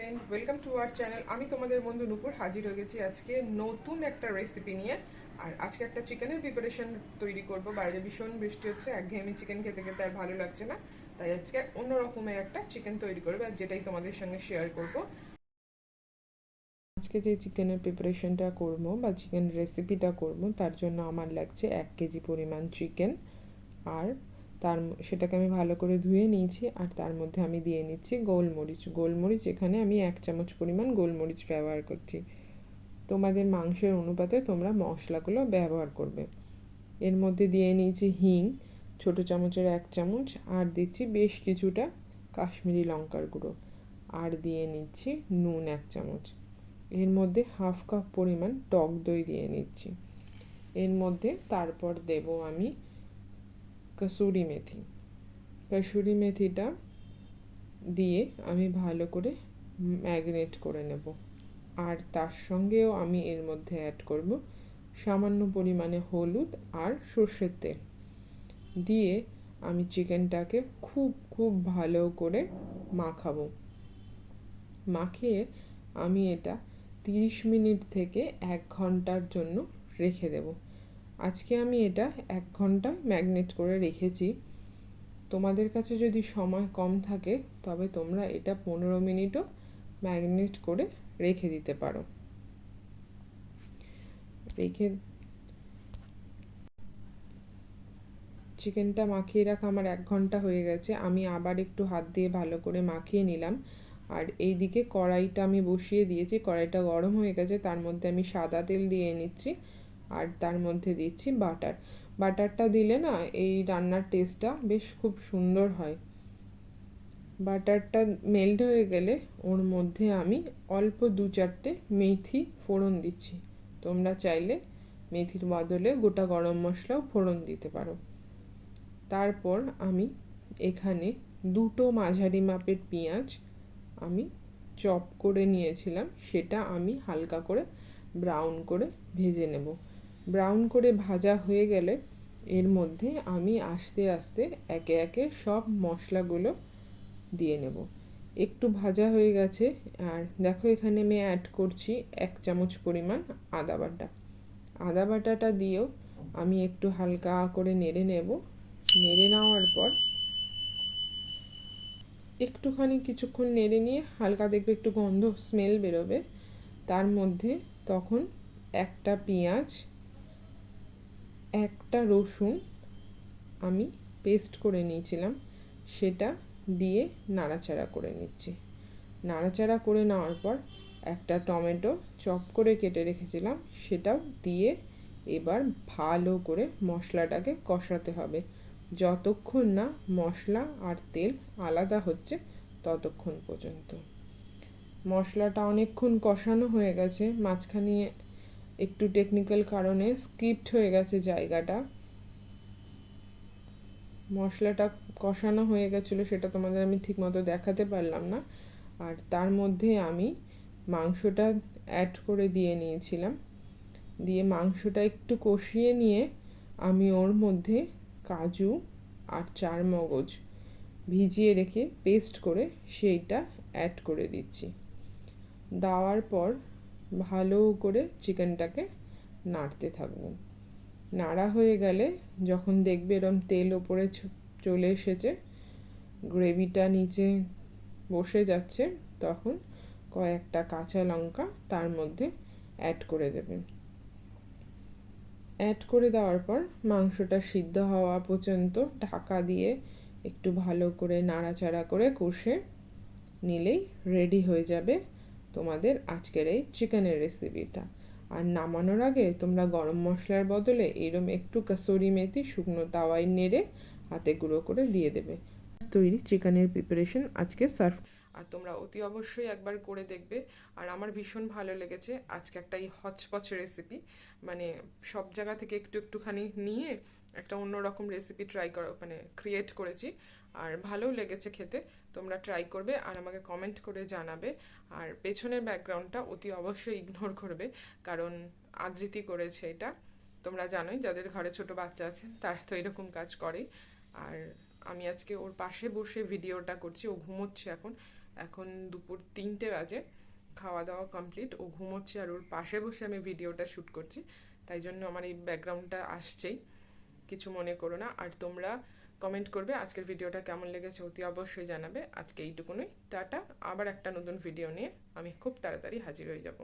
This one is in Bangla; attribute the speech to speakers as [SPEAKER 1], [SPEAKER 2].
[SPEAKER 1] Friend, welcome to our channel. আমি তোমাদের বন্ধু নূপুর হাজির হয়ে গেছি আজকে নতুন একটা রেসিপি নিয়ে। আর আজকে একটা চিকেনের প্রিপারেশন তৈরি করব। বাইরে ভীষণ বৃষ্টি হচ্ছে, একঘেয়েমি চিকেন খেতে খেতে আর ভালো লাগছে না, তাই আজকে অন্য রকমের একটা চিকেন তৈরি করবো, আর যেটাই তোমাদের সঙ্গে শেয়ার করব। আজকে যে চিকেনের প্রিপারেশনটা করব বা চিকেন রেসিপিটা করব, তার জন্য আমার লাগছে 1 কেজি পরিমাণ চিকেন। আর সেটাকে আমি ভালো করে ধুয়ে নিয়েছি। আর তার মধ্যে আমি দিয়ে নিচ্ছি গোলমরিচ এখানে আমি 1 চামচ পরিমাণ গোলমরিচ ব্যবহার করছি। তোমাদের মাংসের অনুপাতে তোমরা মশলাগুলো ব্যবহার করবে। এর মধ্যে দিয়ে নিয়েছি হিং, ছোট চামচের 1 চামচ, আর দিচ্ছি বেশ কিছুটা কাশ্মীরি লঙ্কার গুঁড়ো, আর দিয়ে নিচ্ছি নুন 1 চামচ। এর মধ্যে হাফ কাপ পরিমাণ টক দই দিয়ে নিচ্ছি। এর মধ্যে তারপর দেব আমি কসুরি মেথিটা দিয়ে আমি ভালো করে ম্যারিনেট করে নেব। আর তার সঙ্গেও আমি এর মধ্যে অ্যাড করব সামান্য পরিমাণে হলুদ আর সর্ষের তেল দিয়ে আমি চিকেনটাকে খুব ভালো করে মাখিয়ে আমি এটা 30 মিনিট থেকে 1 ঘন্টার জন্য রেখে দেব। আজকে আমি এটা 1 ঘন্টা ম্যারিনেট করে রেখেছি। তোমাদের কাছে যদি সময় কম থাকে তবে তোমরা এটা 15 মিনিটও ম্যারিনেট করে রেখে দিতে পারো। চিকেনটা মাখিয়ে রাখা আমার 1 ঘন্টা হয়ে গেছে। আমি আবার একটু হাত দিয়ে ভালো করে মাখিয়ে নিলাম। আর এইদিকে কড়াইটা আমি বসিয়ে দিয়েছি, কড়াইটা গরম হয়ে গেছে। তার মধ্যে আমি সাদা তেল দিয়ে নিচ্ছি, আর তার মধ্যে দিচ্ছি বাটারটা দিলে না এই রান্নার টেস্টটা বেশ খুব সুন্দর হয়। বাটারটা মেল্ট হয়ে গেলে ওর মধ্যে আমি অল্প 2-4টে মেথি ফোড়ন দিচ্ছি। তোমরা চাইলে মেথির বদলে গোটা গরম মশলাও ফোড়ন দিতে পারো। তারপর আমি এখানে 2টো মাঝারি মাপের পেঁয়াজ আমি চপ করে নিয়েছিলাম, সেটা আমি হালকা করে ব্রাউন করে ভেজে নেব। ব্রাউন করে ভাজা হয়ে গেলে এর মধ্যে আমি আস্তে আস্তে একে একে সব মশলাগুলো দিয়ে নেব। একটু ভাজা হয়ে গেছে, আর দেখো এখানে আমি অ্যাড করছি 1 চামচ পরিমাণ আদা বাটাটা দিয়েও আমি একটু হালকা করে নেড়ে নেব। নেড়ে নেওয়ার পর একটুখানি কিছুক্ষণ নেড়ে নিয়ে হালকা দেখবে একটু গন্ধ স্মেল বেরোবে, তার মধ্যে তখন একটা পেঁয়াজ, একটা রসুন আমি পেস্ট করে নিয়েছিলাম সেটা দিয়ে নাড়াচাড়া করে নিচ্ছি। নাড়াচাড়া করে নেওয়ার পর একটা টমেটো চপ করে কেটে রেখেছিলাম সেটাও দিয়ে এবার ভালো করে মশলাটাকে কষাতে হবে। যতক্ষণ না মশলা আর তেল আলাদা হচ্ছে ততক্ষণ পর্যন্ত। মশলাটা অনেকক্ষণ কষানো হয়ে গেছে, মাঝখানে একটু টেকনিক্যাল কারণে স্কিপড হয়ে গেছে জায়গাটা। মশলাটা কষানো হয়ে গেছিলো, সেটা তোমাদের আমি ঠিকমতো দেখাতে পারলাম না। আর তার মধ্যে আমি মাংসটা অ্যাড করে দিয়ে নিয়েছিলাম। দিয়ে মাংসটা একটু কষিয়ে নিয়ে আমি ওর মধ্যে কাজু আর চারমগজ ভিজিয়ে রেখে পেস্ট করে সেইটা অ্যাড করে দিচ্ছি। দেওয়ার পর ভালো করে চিকেনটাকে নাড়তে থাকবো। নাড়া হয়ে গেলে যখন দেখবে এরম তেল ওপরে চলে এসেছে, গ্রেভিটা নিচে বসে যাচ্ছে, তখন কয়েকটা কাঁচা লঙ্কা তার মধ্যে অ্যাড করে দেবেন। অ্যাড করে দেওয়ার পর মাংসটা সিদ্ধ হওয়া পর্যন্ত ঢাকা দিয়ে একটু ভালো করে নাড়াচাড়া করে কষে নিলেই রেডি হয়ে যাবে তোমাদের আজকের এই চিকেনের রেসিপিটা। আর নামানোর আগে তোমরা গরম মশলার বদলে এরম একটু কসুরি মেথি শুকনো তাওয়ায় নেড়ে হাতে গুঁড়ো করে দিয়ে দেবে। তৈরি চিকেনের প্রিপারেশন আজকে সার্ভ। আর তোমরা অতি অবশ্যই একবার করে দেখবে। আর আমার ভীষণ ভালো লেগেছে আজকে একটা এই হচপচ রেসিপি, মানে সব জায়গা থেকে একটুখানি নিয়ে একটা অন্যরকম রেসিপি ক্রিয়েট করেছি। আর ভালোও লেগেছে খেতে। তোমরা ট্রাই করবে আর আমাকে কমেন্ট করে জানাবে। আর পেছনের ব্যাকগ্রাউন্ডটা অতি অবশ্যই ইগনোর করবে, কারণ আদৃতি করেছে এটা। তোমরা জানোই যাদের ঘরে ছোট বাচ্চা আছে তারা তো এরকম কাজ করেই। আর আমি আজকে ওর পাশে বসে ভিডিওটা করছি, ও ঘুমোচ্ছে এখন। এখন দুপুর 3টে বাজে, খাওয়া দাওয়া কমপ্লিট, ও ঘুমোচ্ছে আর ওর পাশে বসে আমি ভিডিওটা শ্যুট করছি, তাই জন্য আমার এই ব্যাকগ্রাউন্ডটা আসছেই, কিছু মনে করো না। আর তোমরা কমেন্ট করবে আজকের ভিডিওটা কেমন লেগেছে, অতি অবশ্যই জানাবে। আজকে এইটুকুনই, টাটা। আবার একটা নতুন ভিডিও নিয়ে আমি খুব তাড়াতাড়ি হাজির হয়ে যাব।